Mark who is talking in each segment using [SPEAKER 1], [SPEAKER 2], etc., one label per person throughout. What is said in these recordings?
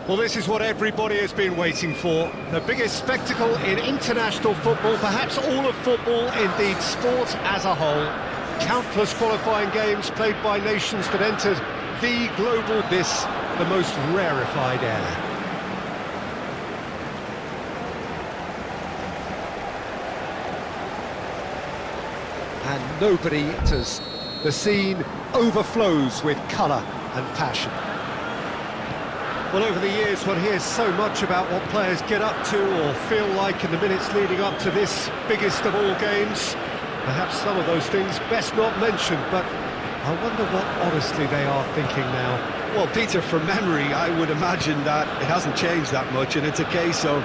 [SPEAKER 1] Well, this is what everybody has been waiting for. The biggest spectacle in international football, perhaps all of football, indeed sport as a whole. Countless qualifying games played by nations that entered the global, this, the most rarefied air. And nobody enters. The scene overflows with colour and passion. Well, over the years, one hears so much about what players get up to or feel like in the minutes leading up to this biggest of all games. Perhaps some of those things best not mentioned, but I wonder what honestly they are thinking now.
[SPEAKER 2] Well, Peter, from memory, I would imagine that it hasn't changed that much, and it's a case of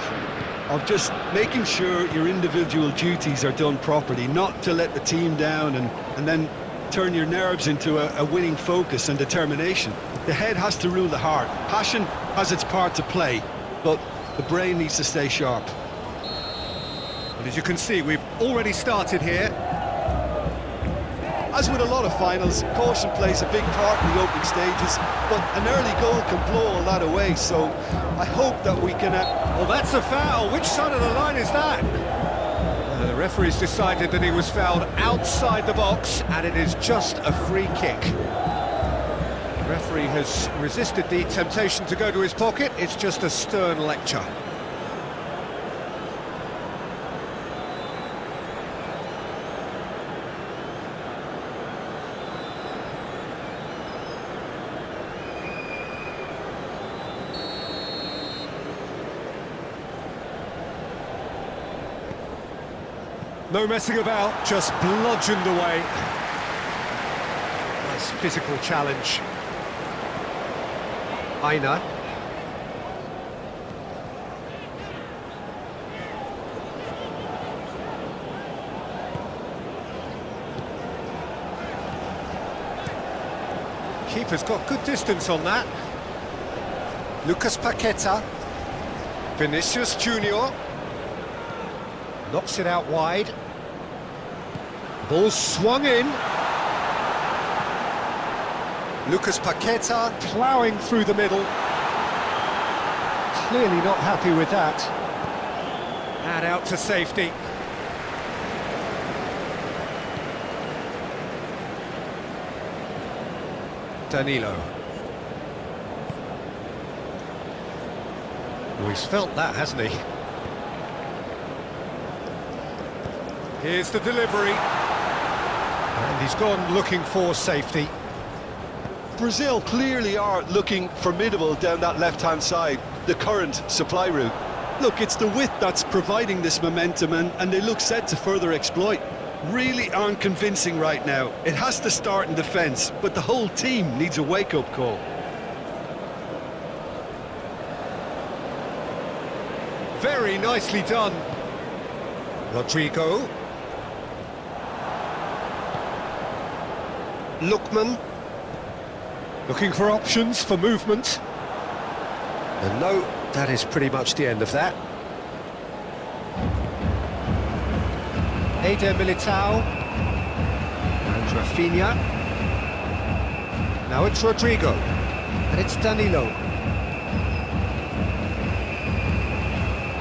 [SPEAKER 2] just making sure your individual duties are done properly, not to let the team down and then turn your nerves into a winning focus and determination. The head has to rule the heart. Passion has its part to play, but the brain needs to stay sharp.
[SPEAKER 1] And as you can see, we've already started here.
[SPEAKER 2] As with a lot of finals, caution plays a big part in the opening stages, but an early goal can blow all that away, so I hope that we can...
[SPEAKER 1] Well, that's a foul. Which side of the line is that? The referee's decided that he was fouled outside the box, and it is just a free kick. The referee has resisted the temptation to go to his pocket. It's just a stern lecture. No messing about, just bludgeoned away. Nice physical challenge. Aina. Keeper's got good distance on that. Lucas Paqueta. Vinicius Junior. Knocks it out wide. Ball swung in. Lucas Paqueta ploughing through the middle. Clearly not happy with that. And out to safety. Danilo. Oh, he's felt that, hasn't he? Here's the delivery, and he's gone looking for safety.
[SPEAKER 2] Brazil clearly are looking formidable down that left-hand side, the current supply route. Look, it's the width that's providing this momentum, and they look set to further exploit. Really aren't convincing right now. It has to start in defence, but the whole team needs a wake-up call.
[SPEAKER 1] Very nicely done. Rodrigo. Lookman, looking for options for movement. And no, that is pretty much the end of that. Eder Militao. And Raphinha. Now it's Rodrigo. And it's Danilo.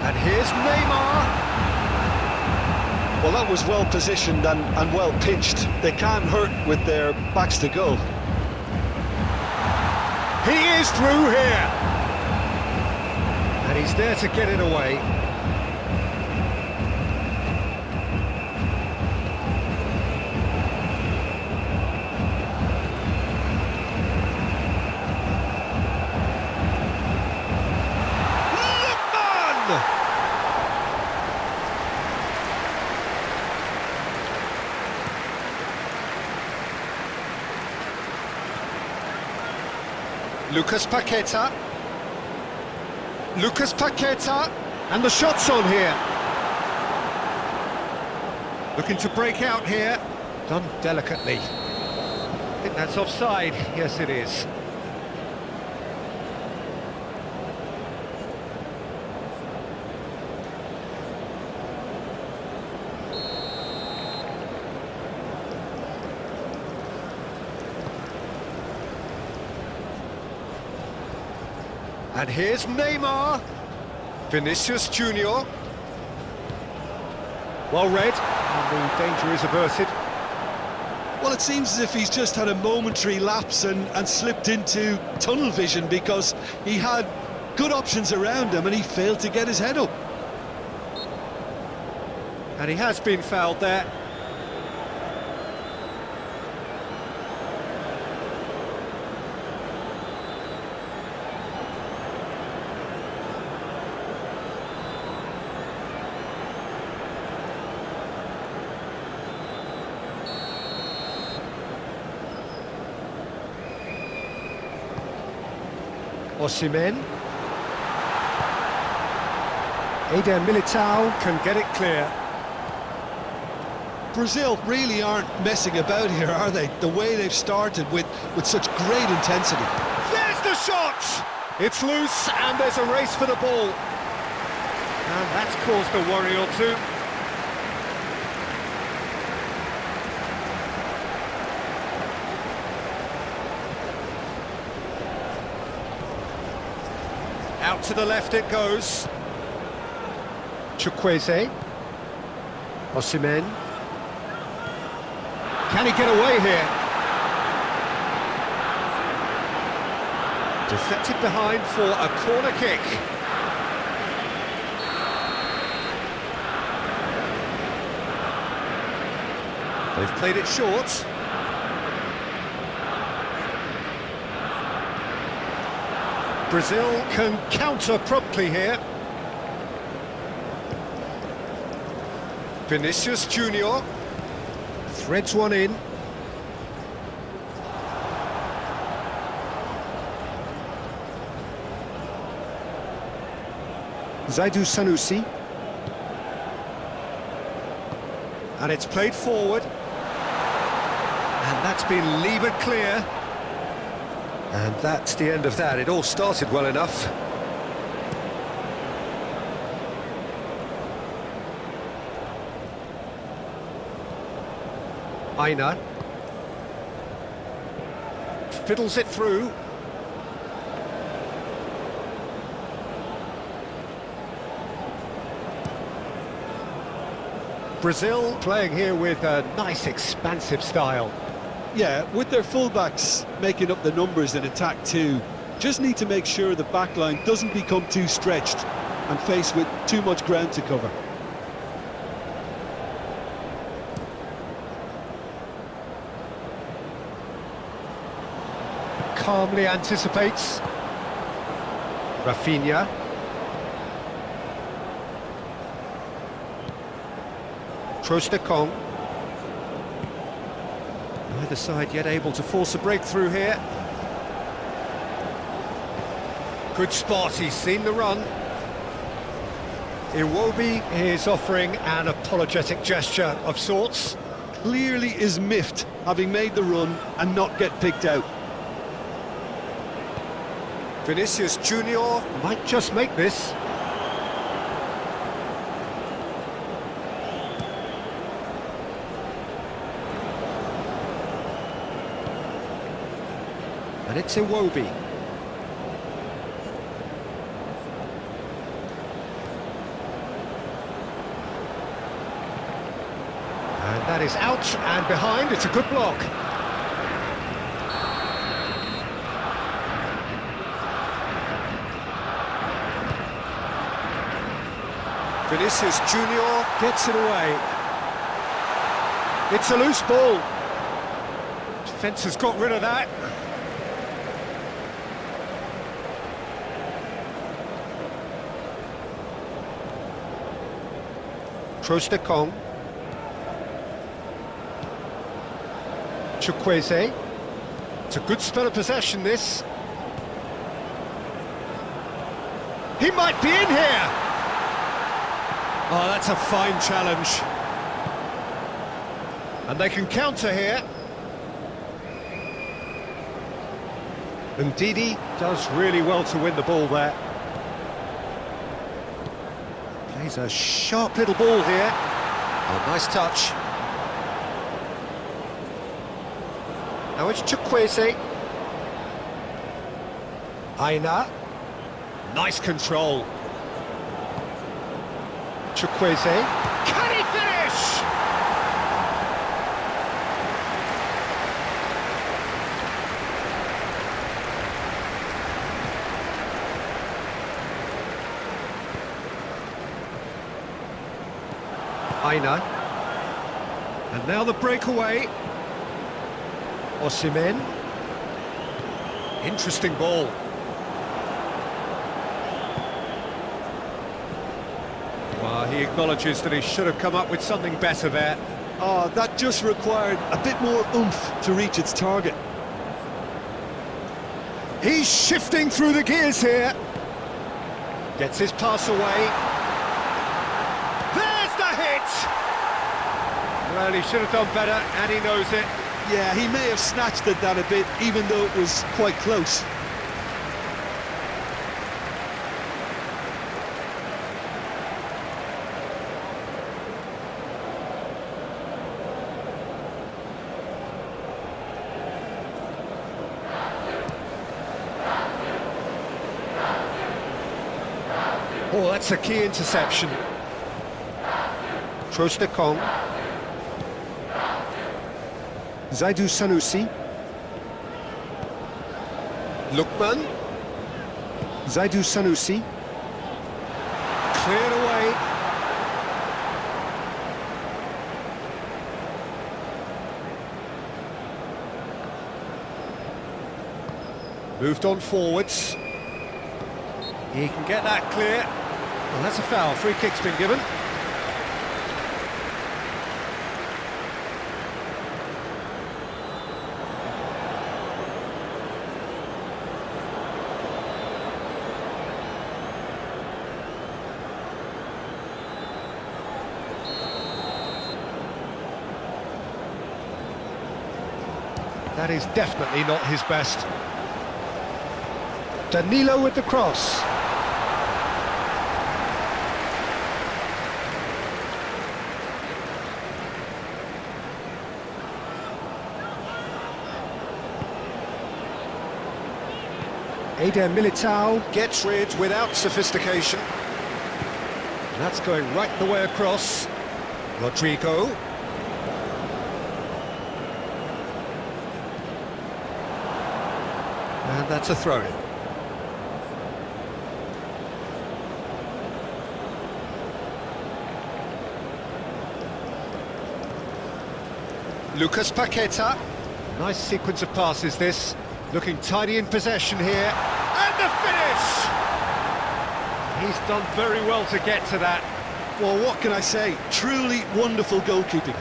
[SPEAKER 1] And here's Neymar.
[SPEAKER 2] Well, that was well positioned and well pitched. They can't hurt with their backs to goal.
[SPEAKER 1] He is through here. And he's there to get it away. Lookman! Lucas Paqueta. Lucas Paqueta. And the shot's on here. Looking to break out here. Done delicately. I think that's offside. Yes, it is. And here's Neymar. Vinicius Junior. Well read, and the danger is averted.
[SPEAKER 2] Well, it seems as if he's just had a momentary lapse and slipped into tunnel vision, because he had good options around him and he failed to get his head up.
[SPEAKER 1] And he has been fouled there. Osimhen. Eder Militao can get it clear.
[SPEAKER 2] Brazil really aren't messing about here, are they? The way they've started with such great intensity.
[SPEAKER 1] There's the shot! It's loose and there's a race for the ball. And that's caused a worry or two. Out to the left it goes. Chukwueze. Osimhen. Can he get away here? Deflected behind for a corner kick. They've played it short. Brazil can counter promptly here. Vinicius Junior threads one in. Zaidu Sanusi. And it's played forward. And that's been levered clear. And that's the end of that. It all started well enough. Aina fiddles it through. Brazil playing here with a nice expansive style.
[SPEAKER 2] Yeah, with their fullbacks making up the numbers in attack too, just need to make sure the backline doesn't become too stretched and faced with too much ground to cover.
[SPEAKER 1] Calmly anticipates. Raphinha. Trostekong. Neither side yet able to force a breakthrough here. Good spot, he's seen the run. Iwobi is offering an apologetic gesture of sorts.
[SPEAKER 2] Clearly is miffed, having made the run and not get picked out.
[SPEAKER 1] Vinicius Junior might just make this. And it's Iwobi. And that is out and behind. It's a good block. Vinicius Junior gets it away. It's a loose ball. Defence has got rid of that. Trostekong. Chukwueze. It's a good spell of possession, this. He might be in here! Oh, that's a fine challenge. And they can counter here. And Didi does really well to win the ball there. Plays a sharp little ball here. Oh, nice touch. Now it's Chukwueze. Aina. Nice control. Chukwueze. Can he finish? Aina. And now the breakaway. Osimhen. Interesting ball. Well, he acknowledges that he should have come up with something better there.
[SPEAKER 2] Oh, that just required a bit more oomph to reach its target.
[SPEAKER 1] He's shifting through the gears here. Gets his pass away. There's the hit! Well, he should have done better, and he knows it.
[SPEAKER 2] Yeah, he may have snatched at that a bit, even though it was quite close.
[SPEAKER 1] Oh, that's a key interception. Trostekong. Zaidu Sanusi. Lookman. Zaidu Sanusi. Cleared away. Moved on forwards. He can get that clear. Well, that's a foul. Free kick's been given. That is definitely not his best. Danilo with the cross. Eder Militao gets rid without sophistication. That's going right the way across. Rodrigo. And that's a throw-in. Lucas Paqueta. Nice sequence of passes this. Looking tidy in possession here. And the finish! He's done very well to get to that.
[SPEAKER 2] Well, what can I say? Truly wonderful goalkeeping.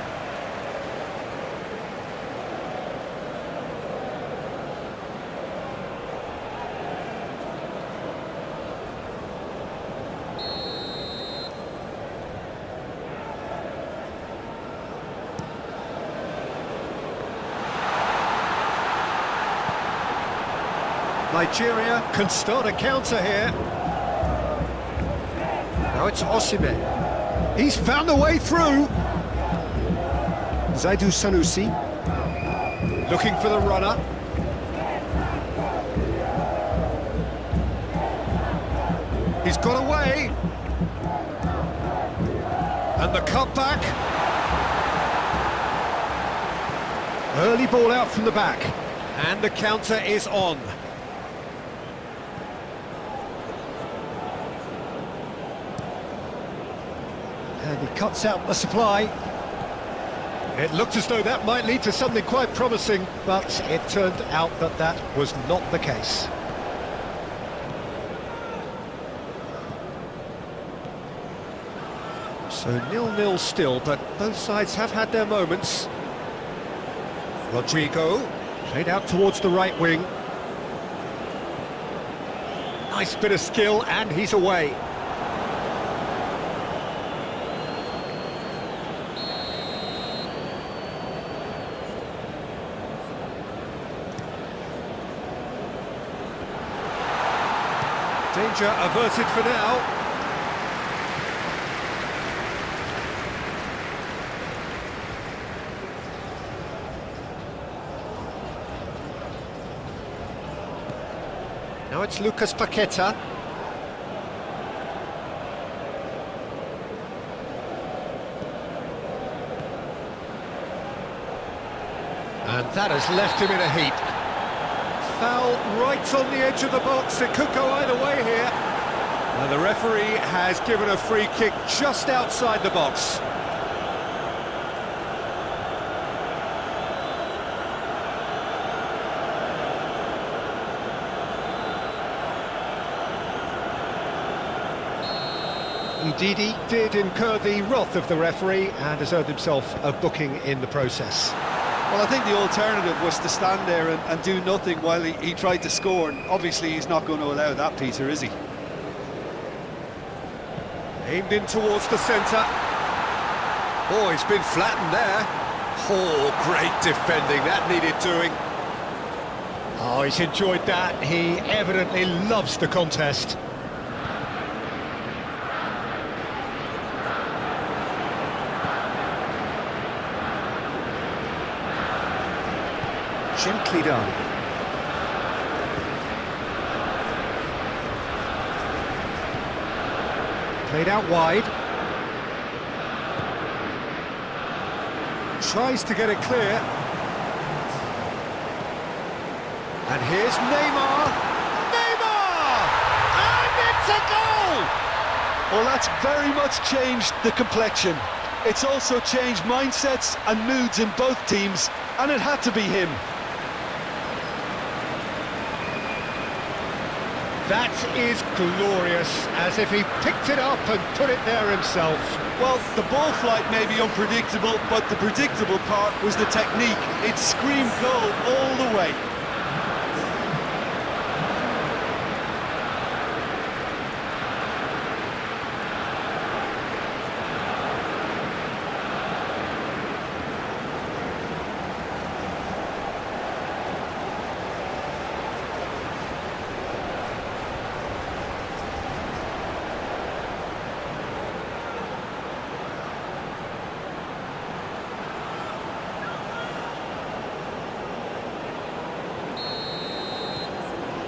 [SPEAKER 1] Nigeria can start a counter here. Now it's Osimhen. He's found a way through. Zaidu Sanusi. Looking for the runner. He's got away. And the cutback. Early ball out from the back. And the counter is on. And he cuts out the supply. It looked as though that might lead to something quite promising, but it turned out that that was not the case. So 0-0 still, but both sides have had their moments. Rodrigo, played out towards the right wing. Nice bit of skill, and he's away. Danger averted for now. Now it's Lucas Paqueta. And that has left him in a heap. Foul right on the edge of the box. It could go either way here. And the referee has given a free kick just outside the box. Ndidi did incur the wrath of the referee and has earned himself a booking in the process.
[SPEAKER 2] Well, I think the alternative was to stand there and do nothing while he tried to score, and obviously he's not going to allow that, Peter, is he?
[SPEAKER 1] Aimed in towards the centre. Oh, he's been flattened there. Oh, great defending, that needed doing. Oh, he's enjoyed that. He evidently loves the contest. Gently done. Played out wide. Tries to get it clear. And here's Neymar. Neymar! And it's a goal!
[SPEAKER 2] Well, that's very much changed the complexion. It's also changed mindsets and moods in both teams, and it had to be him.
[SPEAKER 1] That is glorious, as if he picked it up and put it there himself.
[SPEAKER 2] Well, the ball flight may be unpredictable, but the predictable part was the technique. It screamed goal all the way.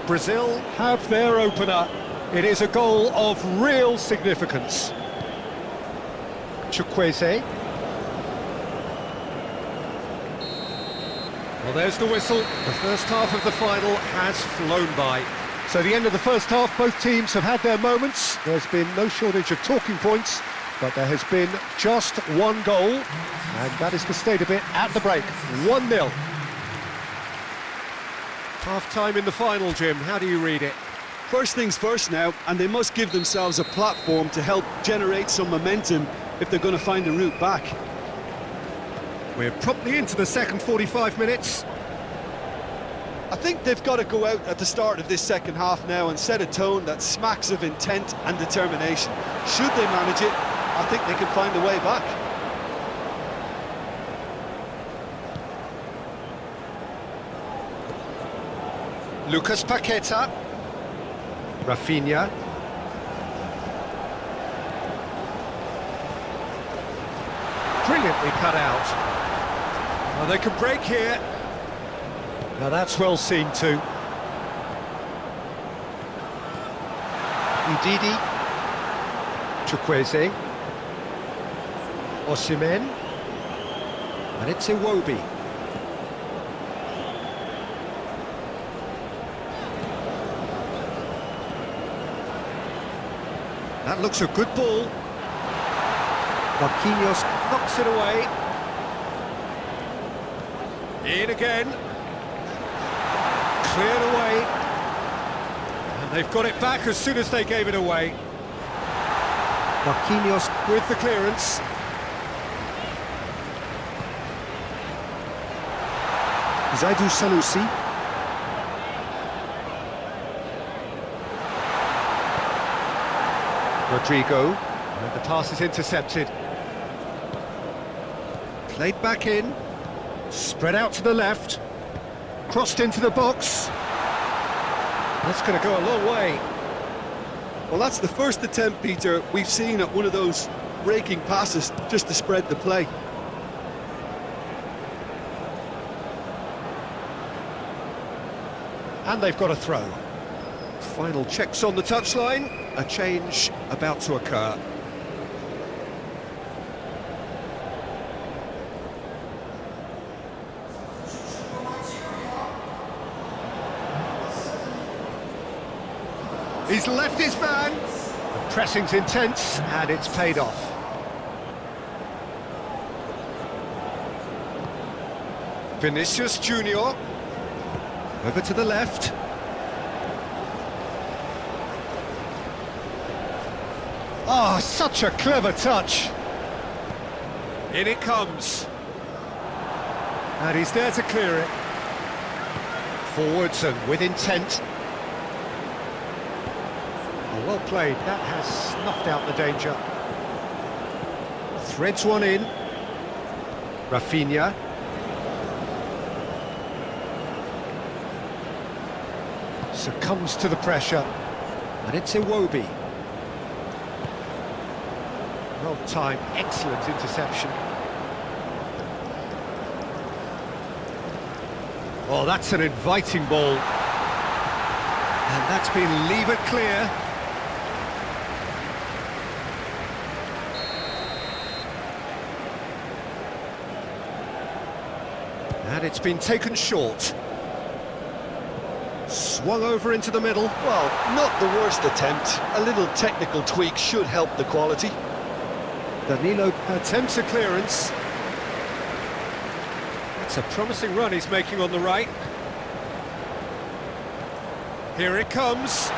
[SPEAKER 1] Brazil have their opener. It is a goal of real significance. Chukwueze. Well, there's the whistle. The first half of the final has flown by. So the end of the first half, both teams have had their moments. There's been no shortage of talking points, but there has been just one goal, and that is the state of it at the break. 1-0. Half-time in the final, Jim. How do you read it?
[SPEAKER 2] First things first now, and they must give themselves a platform to help generate some momentum if they're going to find a route back.
[SPEAKER 1] We're promptly into the second 45 minutes.
[SPEAKER 2] I think they've got to go out at the start of this second half now and set a tone that smacks of intent and determination. Should they manage it, I think they can find a way back.
[SPEAKER 1] Lucas Paqueta. Raphinha. Brilliantly cut out. Well, they can break here. Now that's well seen too. Ndidi. Chukwueze. Osimhen. And it's Iwobi. That looks a good ball. Marquinhos knocks it away. In again. Cleared away. And they've got it back as soon as they gave it away. Marquinhos with the clearance. Zaidu Sanusi. Rodrigo, and the pass is intercepted. Played back in, spread out to the left, crossed into the box. That's going to go a long way.
[SPEAKER 2] Well, that's the first attempt, Peter, we've seen at one of those raking passes just to spread the play.
[SPEAKER 1] And they've got a throw. Final checks on the touchline. A change about to occur. He's left his man. The pressing's intense, and it's paid off. Vinicius Junior. Over to the left. Oh, such a clever touch. In it comes. And he's there to clear it. Forwards and with intent. Oh, well played. That has snuffed out the danger. Threads one in. Raphinha. Succumbs to the pressure. And it's Iwobi. Well timed, excellent interception. Oh, that's an inviting ball. And that's been levered clear. And it's been taken short. Swung over into the middle.
[SPEAKER 2] Well, not the worst attempt. A little technical tweak should help the quality.
[SPEAKER 1] Danilo attempts a clearance. It's a promising run he's making on the right. Here it comes.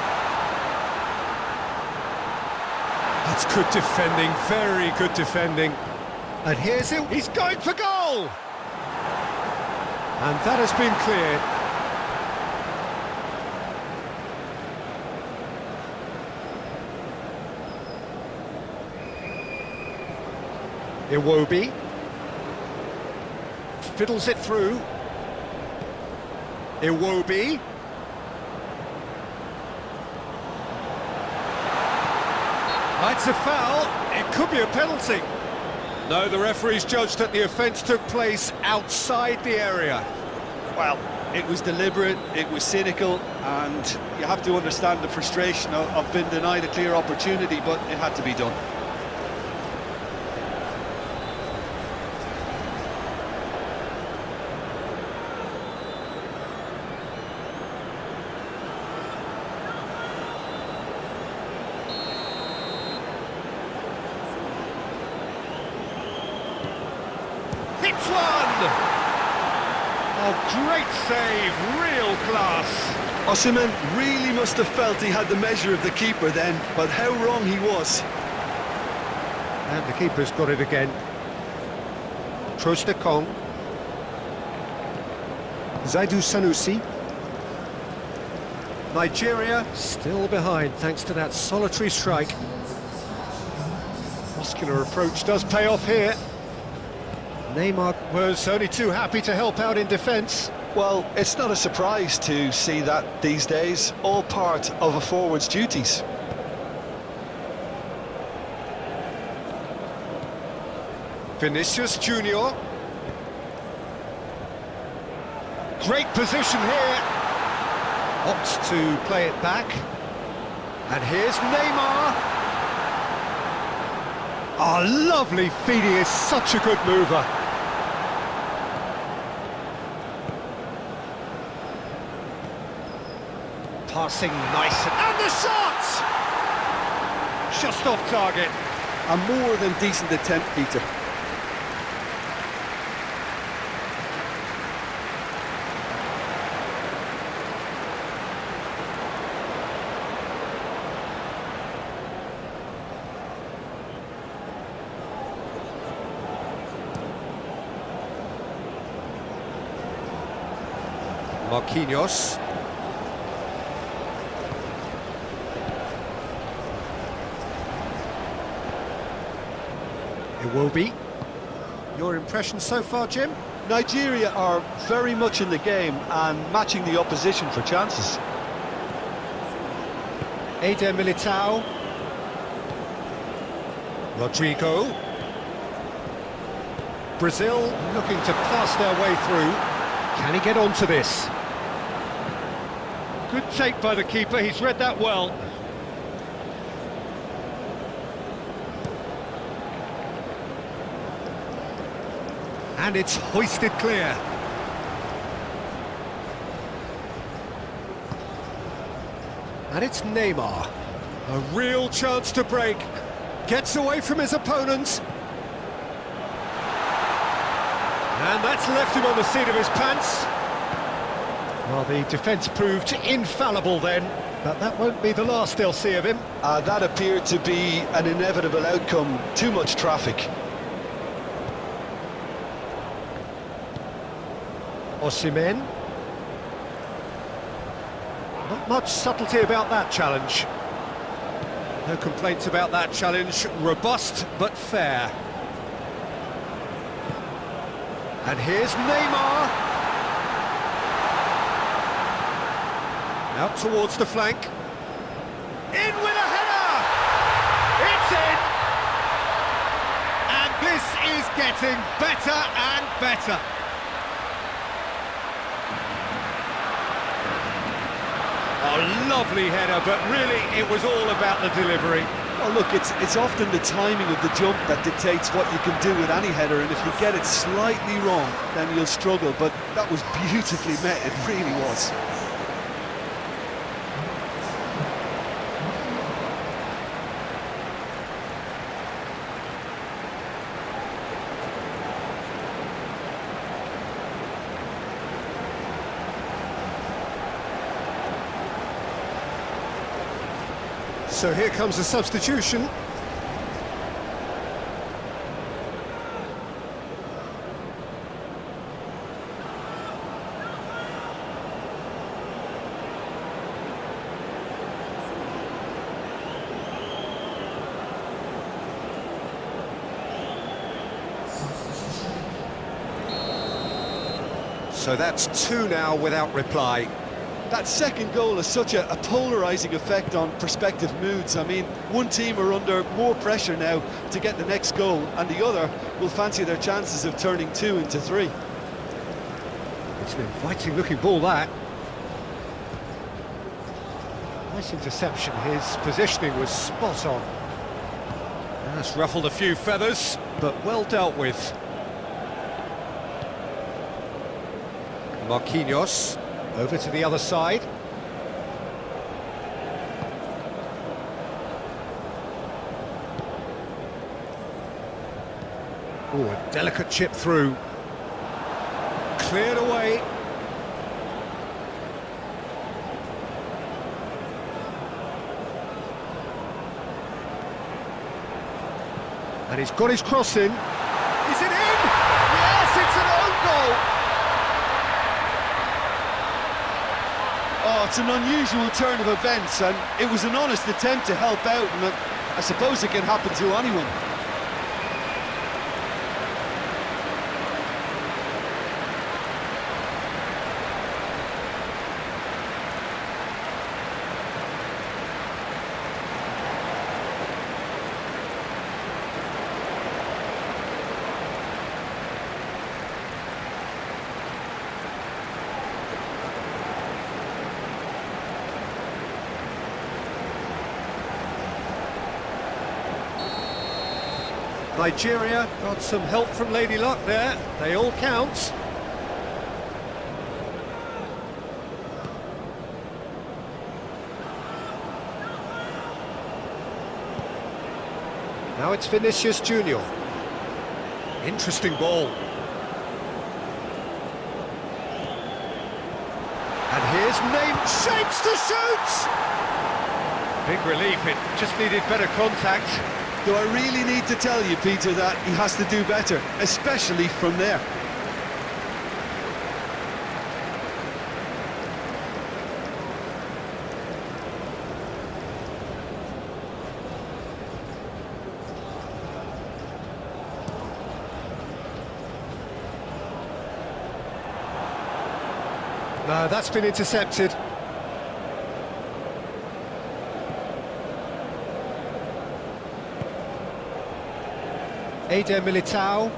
[SPEAKER 1] That's good defending, very good defending. And here's him, he's going for goal! And that has been cleared. Iwobi fiddles it through. Iwobi. It's a foul. It could be a penalty. No, the referee's judged that the offence took place outside the area.
[SPEAKER 2] Well, it was deliberate, it was cynical, and you have to understand the frustration of being denied a clear opportunity, but it had to be done.
[SPEAKER 1] Hits one! Oh, great save, real class.
[SPEAKER 2] Osimhen really must have felt he had the measure of the keeper then, but how wrong he was.
[SPEAKER 1] And the keeper's got it again. Trostekong. Zaidu Sanusi. Nigeria still behind thanks to that solitary strike. Muscular approach does pay off here. Neymar was only too happy to help out in defence.
[SPEAKER 2] Well, it's not a surprise to see that these days, all part of a forward's duties.
[SPEAKER 1] Vinicius Junior. Great position here. Opts to play it back. And here's Neymar. Oh, lovely feed, he is such a good mover. Passing nice, and the shot! Just off target.
[SPEAKER 2] A more than decent attempt, Peter.
[SPEAKER 1] Marquinhos. Iwobi. Your impression so far, Jim?
[SPEAKER 2] Nigeria are very much in the game and matching the opposition for chances.
[SPEAKER 1] Eder Militao. Rodrigo. Brazil looking to pass their way through. Can he get onto this? Good take by the keeper, he's read that well. And it's hoisted clear. And it's Neymar. A real chance to break. Gets away from his opponent. And that's left him on the seat of his pants. Well, the defence proved infallible then, but that won't be the last they'll see of him.
[SPEAKER 2] That appeared to be an inevitable outcome. Too much traffic.
[SPEAKER 1] Osimhen. Not much subtlety about that challenge. No complaints about that challenge. Robust but fair. And here's Neymar. Out towards the flank. In with a header! It's in! And this is getting better and better. A lovely header, but really it was all about the delivery.
[SPEAKER 2] Oh, look, it's often the timing of the jump that dictates what you can do with any header, and if you get it slightly wrong, then you'll struggle. But that was beautifully met, it really was.
[SPEAKER 1] So here comes a substitution. So that's two now without reply.
[SPEAKER 2] That second goal has such a polarising effect on prospective moods. I mean, one team are under more pressure now to get the next goal, and the other will fancy their chances of turning 2 into 3.
[SPEAKER 1] It's an inviting looking ball, that. Nice interception, his positioning was spot on. That's ruffled a few feathers, but well dealt with. Marquinhos. Over to the other side. Oh, a delicate chip through. Cleared away. And he's got his cross in. Is it in? Yes, it's an own goal.
[SPEAKER 2] Oh, it's an unusual turn of events, and it was an honest attempt to help out, and I suppose it can happen to anyone.
[SPEAKER 1] Nigeria got some help from Lady Luck there. They all count. Now it's Vinicius Junior. Interesting ball. And here's Neymar. Shapes to shoot! Big relief, it just needed better contact.
[SPEAKER 2] Do I really need to tell you, Peter, that he has to do better, especially from there?
[SPEAKER 1] No, that's been intercepted. Eder Militao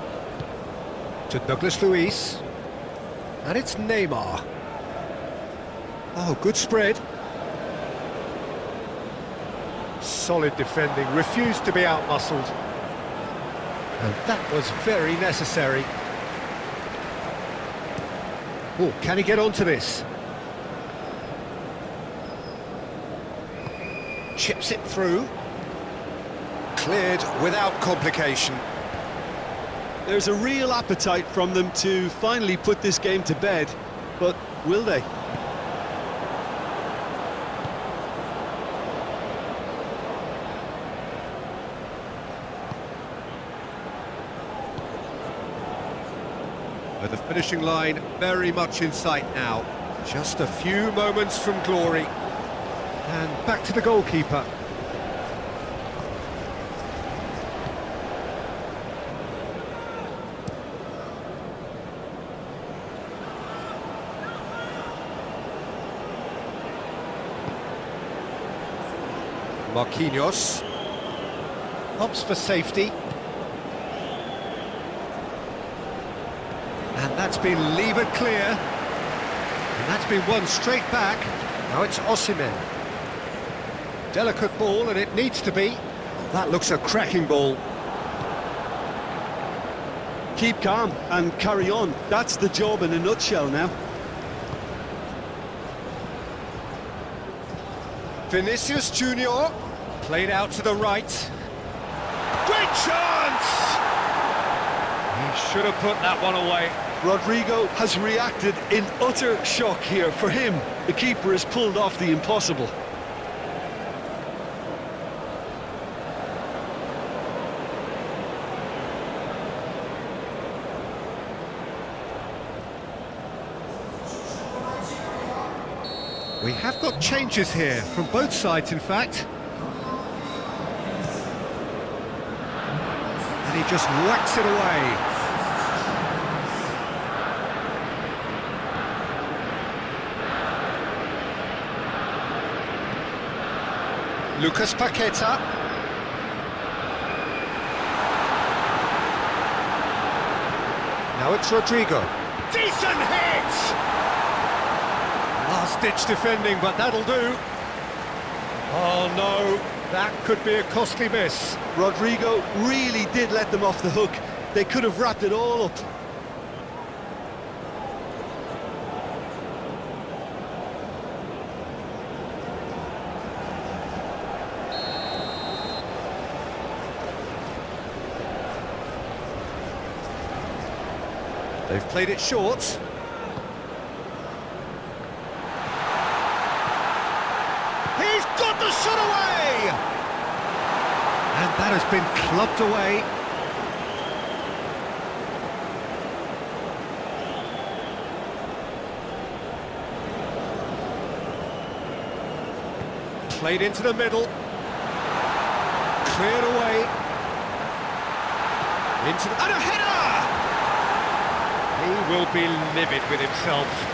[SPEAKER 1] to Douglas Luiz, and it's Neymar. Oh, good spread. Solid defending, refused to be out-muscled. And that was very necessary. Oh, can he get onto this? Chips it through. Cleared without complication.
[SPEAKER 2] There's a real appetite from them to finally put this game to bed, but will they?
[SPEAKER 1] With the finishing line very much in sight now. Just a few moments from glory. And back to the goalkeeper. Marquinhos. Opts for safety. And that's been levered clear. And that's been won straight back. Now it's Osimhen. Delicate ball, and it needs to be. That looks a cracking ball.
[SPEAKER 2] Keep calm and carry on. That's the job in a nutshell now.
[SPEAKER 1] Vinicius Junior played out to the right. Great chance! He should have put that one away.
[SPEAKER 2] Rodrigo has reacted in utter shock here. For him, the keeper has pulled off the impossible.
[SPEAKER 1] We have got changes here, from both sides in fact. And he just whacks it away. Lucas Paqueta. Now it's Rodrigo. Decent hit! Last-ditch defending, but that'll do. Oh no, that could be a costly miss.
[SPEAKER 2] Rodrigo really did let them off the hook. They could have wrapped it all up.
[SPEAKER 1] They've played it short. He's got the shot away! And that has been clubbed away. Played into the middle. Cleared away. Into the... And a header! He will be livid with himself.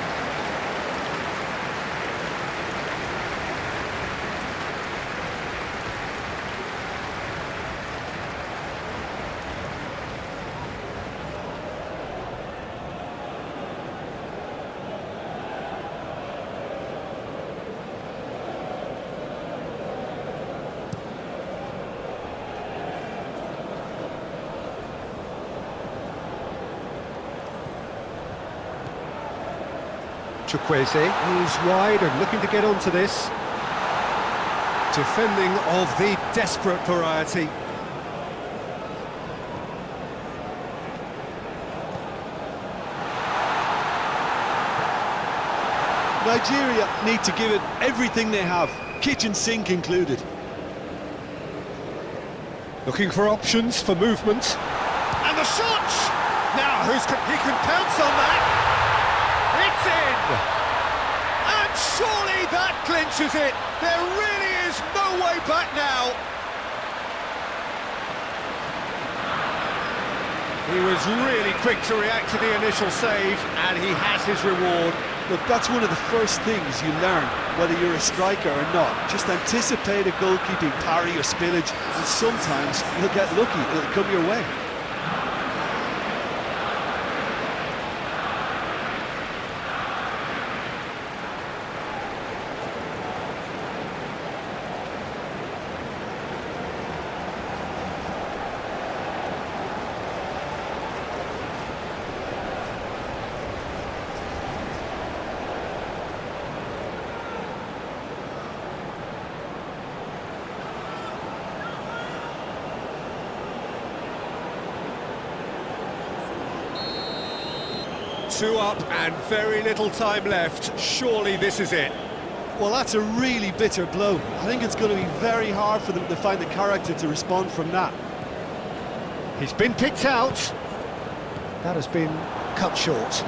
[SPEAKER 1] Chukwueze is wide and looking to get onto this. Defending of the desperate variety.
[SPEAKER 2] Nigeria need to give it everything they have, kitchen sink included.
[SPEAKER 1] Looking for options for movement. And the shot! Now, he can pounce on that. It's in! And surely that clinches it. There really is no way back now. He was really quick to react to the initial save, and he has his reward.
[SPEAKER 2] Look, that's one of the first things you learn, whether you're a striker or not. Just anticipate a goalkeeping parry or spillage, and sometimes you'll get lucky, it'll come your way.
[SPEAKER 1] 2 up and very little time left. Surely this is it.
[SPEAKER 2] Well, that's a really bitter blow. I think it's going to be very hard for them to find the character to respond from that.
[SPEAKER 1] He's been picked out. That has been cut short.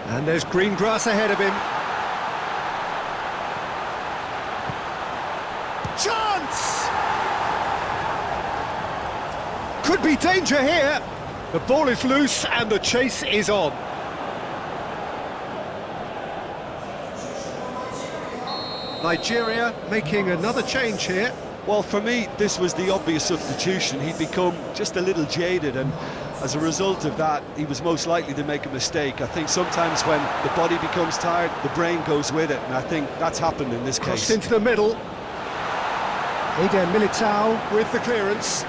[SPEAKER 1] And there's green grass ahead of him. Chance! Could be danger here. The ball is loose and the chase is on. Nigeria making another change here.
[SPEAKER 2] Well, for me, this was the obvious substitution. He'd become just a little jaded, and as a result of that, he was most likely to make a mistake. I think sometimes when the body becomes tired, the brain goes with it, and I think that's happened in this case.
[SPEAKER 1] Crossed into the middle. Eder Militao with the clearance.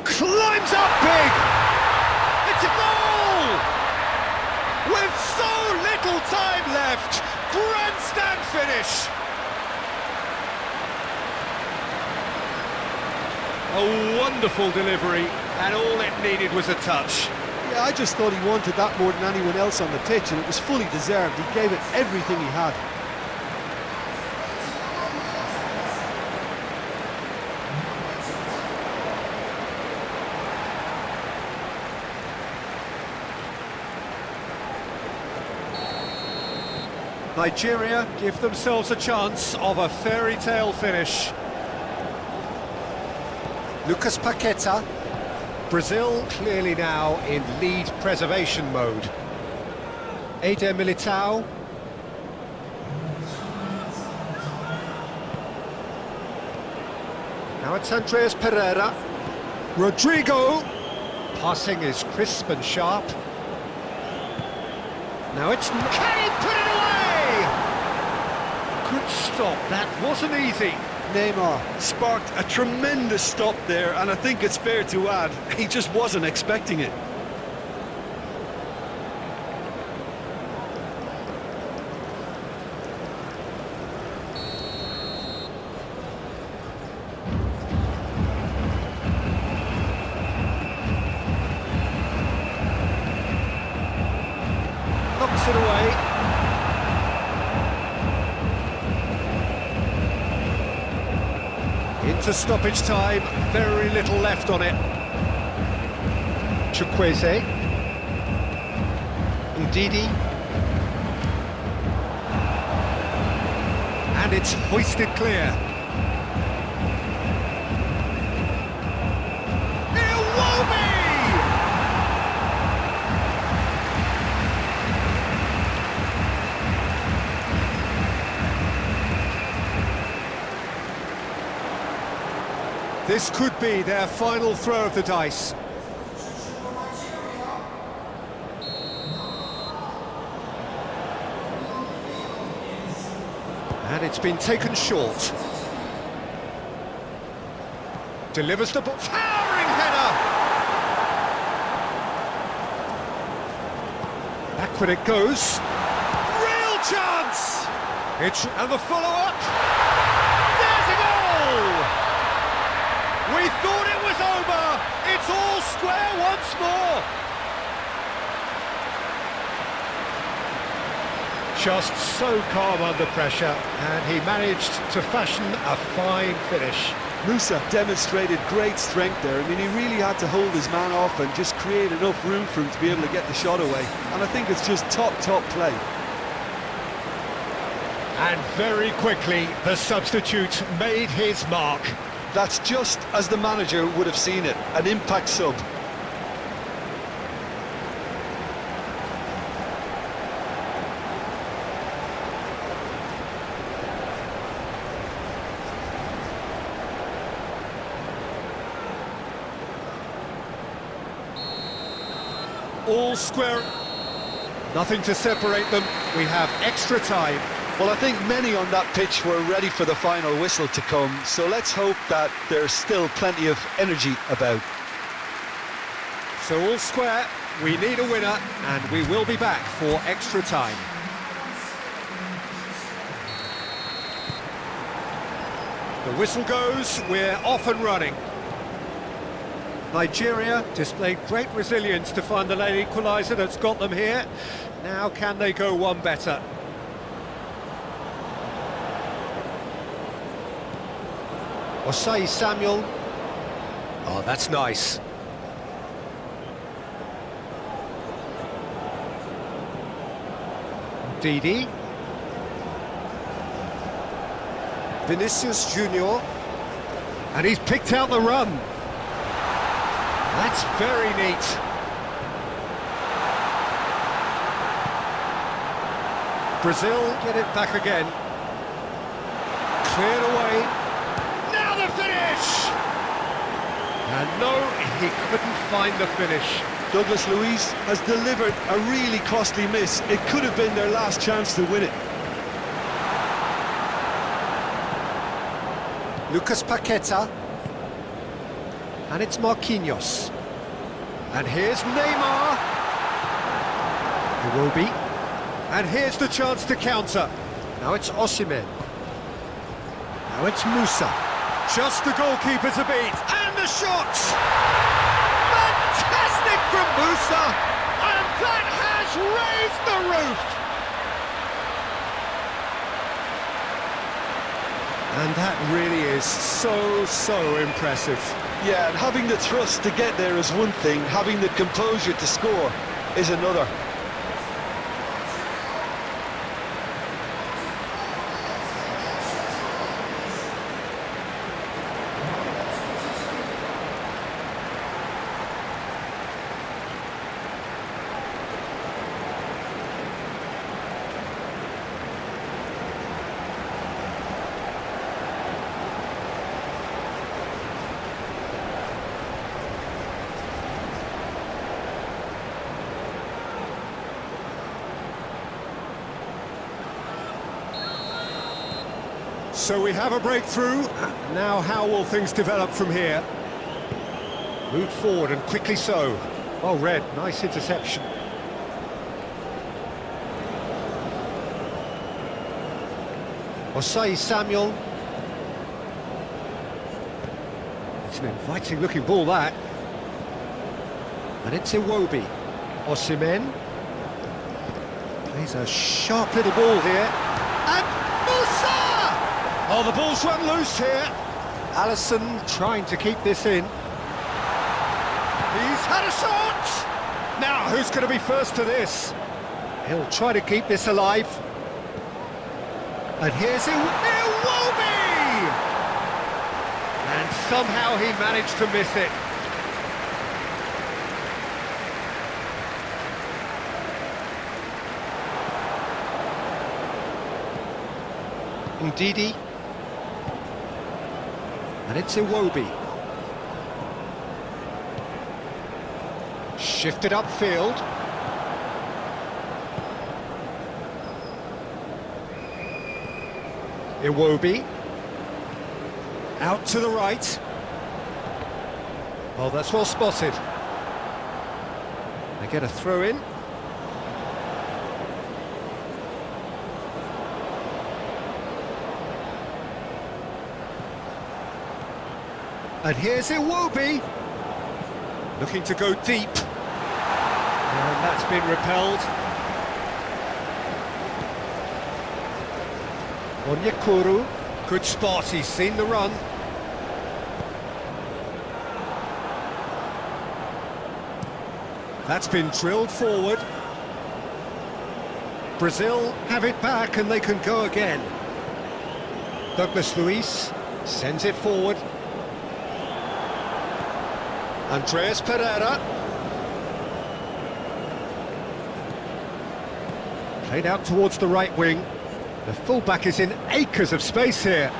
[SPEAKER 1] Climbs up big! It's a goal! With so little time left, grandstand finish! A wonderful delivery, and all it needed was a touch.
[SPEAKER 2] Yeah, I just thought he wanted that more than anyone else on the pitch, and it was fully deserved. He gave it everything he had.
[SPEAKER 1] Nigeria give themselves a chance of a fairy tale finish. Lucas Paqueta. Brazil clearly now in lead preservation mode. Eder Militao. Now it's Andreas Pereira. Rodrigo. Passing is crisp and sharp. Now it's... Can he put it away? Good stop, that wasn't easy.
[SPEAKER 2] Neymar sparked a tremendous stop there, and I think it's fair to add, he just wasn't expecting it.
[SPEAKER 1] Knocks it away. Into stoppage time, very little left on it. Chukwueze. Ndidi. And it's hoisted clear. Iwobi! This could be their final throw of the dice. And it's been taken short. Delivers the ball. Towering header! Backward it goes. Real chance! And the follow-up. There's a goal! We thought it was over! It's all square once more! Just so calm under pressure, and he managed to fashion a fine finish.
[SPEAKER 2] Musa demonstrated great strength there. I mean, he really had to hold his man off and just create enough room for him to be able to get the shot away. And I think it's just top play.
[SPEAKER 1] And very quickly, the substitute made his mark.
[SPEAKER 2] That's just as the manager would have seen it, an impact sub.
[SPEAKER 1] All square, nothing to separate them. We have extra time.
[SPEAKER 2] Well, I think many on that pitch were ready for the final whistle to come, so let's hope that there's still plenty of energy about.
[SPEAKER 1] So all square. We need a winner, and we will be back for extra time. The whistle goes, we're off and running. Nigeria displayed great resilience to find the late equaliser that's got them here. Now can they go one better? Osai Samuel. Oh, that's nice. Didi. Vinicius Junior. And he's picked out the run. That's very neat. Brazil get it back again. Cleared away. Now the finish! And no, he couldn't find the finish.
[SPEAKER 2] Douglas Luiz has delivered a really costly miss. It could have been their last chance to win it.
[SPEAKER 1] Lucas Paqueta. And it's Marquinhos. And here's Neymar. Iwobi. And here's the chance to counter. Now it's Osimhen. Now it's Musa. Just the goalkeeper to beat. And the shot! Fantastic from Musa! And that has raised the roof! And that really is so impressive.
[SPEAKER 2] Yeah, and having the thrust to get there is one thing, having the composure to score is another.
[SPEAKER 1] So we have a breakthrough. Now how will things develop from here? Moved forward and quickly so. Well read, nice interception. Osai Samuel. It's an inviting looking ball, that. And it's Iwobi. Osimhen. Plays a sharp little ball here. And Musa! Oh, the ball's run loose here. Alisson trying to keep this in. He's had a shot! Now, who's going to be first to this? He'll try to keep this alive. And here's Iwobi! And somehow he managed to miss it. Didi. And it's Iwobi. Shifted upfield. Iwobi. Out to the right. Oh, that's well spotted. They get a throw in. And here's Iwobi, looking to go deep. And that's been repelled. Onyekuru, good spot, he's seen the run. That's been drilled forward. Brazil have it back and they can go again. Douglas Luiz sends it forward. Andreas Pereira. Played out towards the right wing. The fullback is in acres of space here.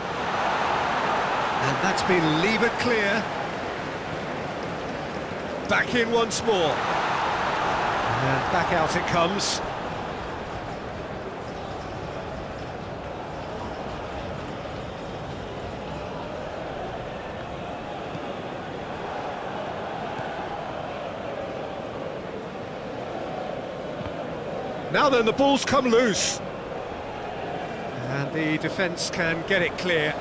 [SPEAKER 1] And that's been levered clear. Back in once more. And back out it comes. Now then, the ball's come loose. And the defence can get it clear.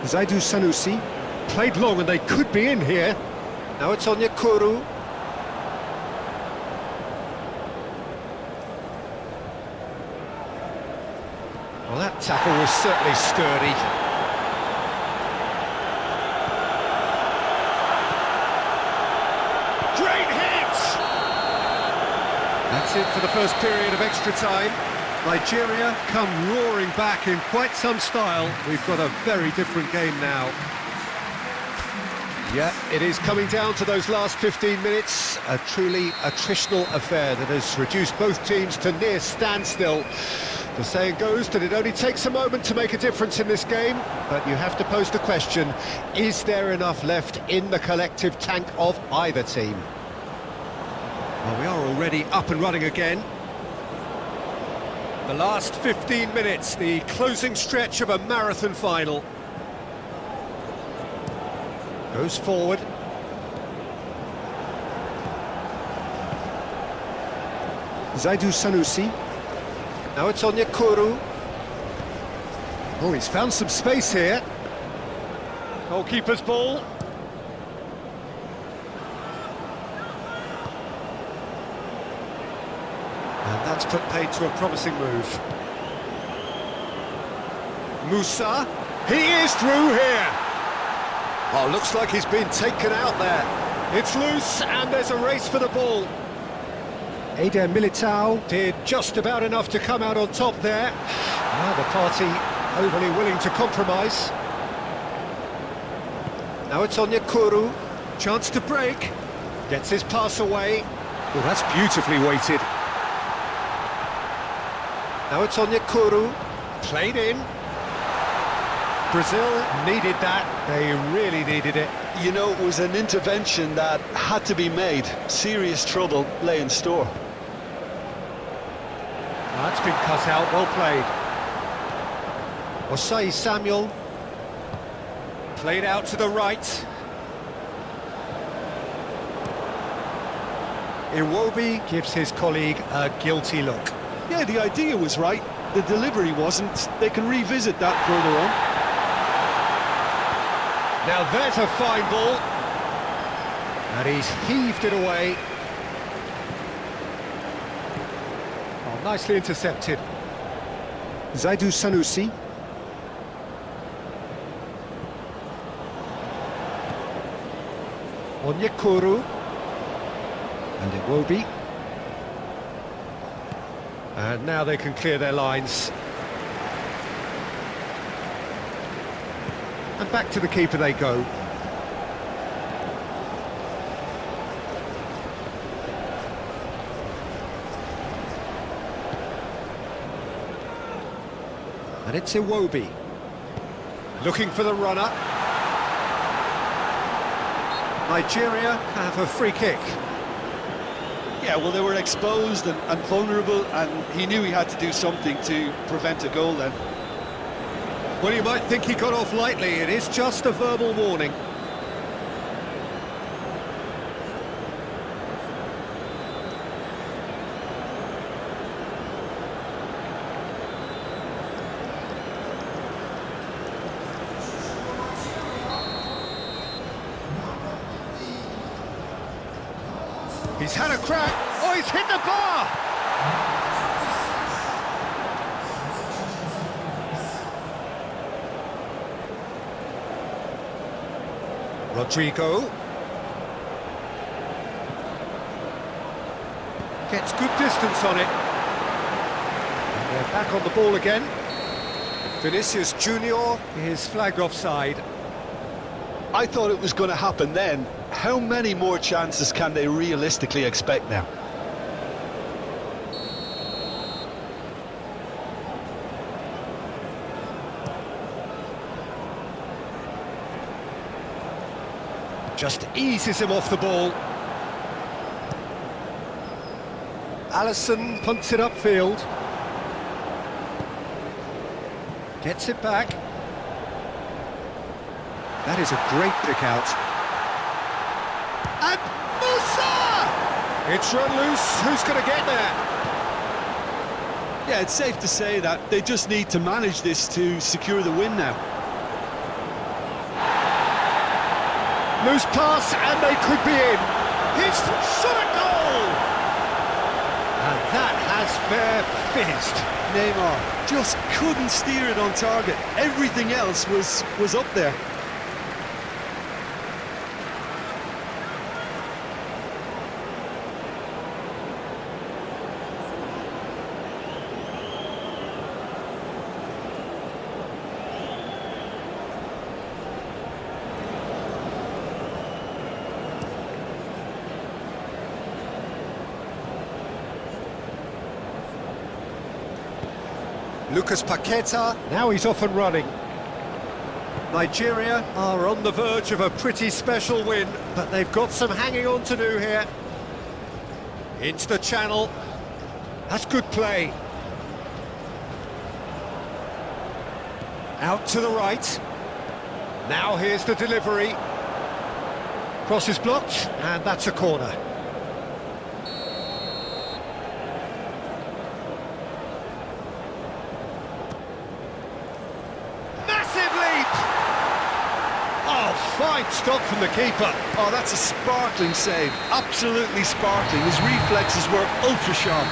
[SPEAKER 3] Zaidu Sanusi.
[SPEAKER 1] Played long and they could be in here.
[SPEAKER 3] Now it's Onyekuru.
[SPEAKER 1] Well, that tackle was certainly sturdy. Great hit! That's it for the first period of extra time. Nigeria come roaring back in quite some style. We've got a very different game now. Yeah, it is coming down to those last 15 minutes. A truly attritional affair that has reduced both teams to near standstill. The saying goes that it only takes a moment to make a difference in this game, but you have to pose the question, is there enough left in the collective tank of either team? Well, we are already up and running again. The last 15 minutes, the closing stretch of a marathon final. Goes forward.
[SPEAKER 3] Zaidu Sanusi.
[SPEAKER 1] Now it's Onyekuru. Oh, he's found some space here. Goalkeeper's ball. And that's put paid to a promising move. Musa. He is through here. Oh, looks like he's been taken out there. It's loose, and there's a race for the ball.
[SPEAKER 3] Eder Militao.
[SPEAKER 1] Did just about enough to come out on top there. Now the party overly willing to compromise. Now it's Onyekuru. Chance to break. Gets his pass away. Well, that's beautifully weighted. Now it's Onyekuru. Played in. Brazil needed that. They really needed it.
[SPEAKER 2] You know, it was an intervention that had to be made. Serious trouble lay in store.
[SPEAKER 1] That's been cut out, well played. Osai Samuel. Played out to the right. Iwobi gives his colleague a guilty look.
[SPEAKER 2] Yeah, the idea was right. The delivery wasn't. They can revisit that further on.
[SPEAKER 1] Now there's a fine ball. And he's heaved it away. Oh, nicely intercepted.
[SPEAKER 3] Zaidu Sanusi.
[SPEAKER 1] Onyekuru. And Iwobi. And now they can clear their lines. And back to the keeper they go. And it's Iwobi. Looking for the runner. Nigeria have a free kick.
[SPEAKER 2] Yeah, well, they were exposed and vulnerable, and he knew he had to do something to prevent a goal then.
[SPEAKER 1] Well, you might think he got off lightly. It is just a verbal warning. He's had a crack. Oh, he's hit the bar! Rodrigo. Gets good distance on it. And they're back on the ball again. Vinicius Junior is flagged offside.
[SPEAKER 2] I thought it was going to happen then. How many more chances can they realistically expect now?
[SPEAKER 1] Just eases him off the ball. Alisson punts it upfield. Gets it back. That is a great pick out. And Musa! It's run loose. Who's going to get there?
[SPEAKER 2] Yeah, it's safe to say that they just need to manage this to secure the win now.
[SPEAKER 1] Loose pass, and they could be in. He's shot a goal! And that has fair finished.
[SPEAKER 2] Neymar just couldn't steer it on target. Everything else was up there.
[SPEAKER 3] Lucas Paqueta.
[SPEAKER 1] Now he's off and running. Nigeria are on the verge of a pretty special win, but they've got some hanging on to do here. Into the channel. That's good play. Out to the right. Now here's the delivery. Cross is blocked, and that's a corner. Fine stop from the keeper.
[SPEAKER 2] Oh, that's a sparkling save. Absolutely sparkling. His reflexes were ultra sharp.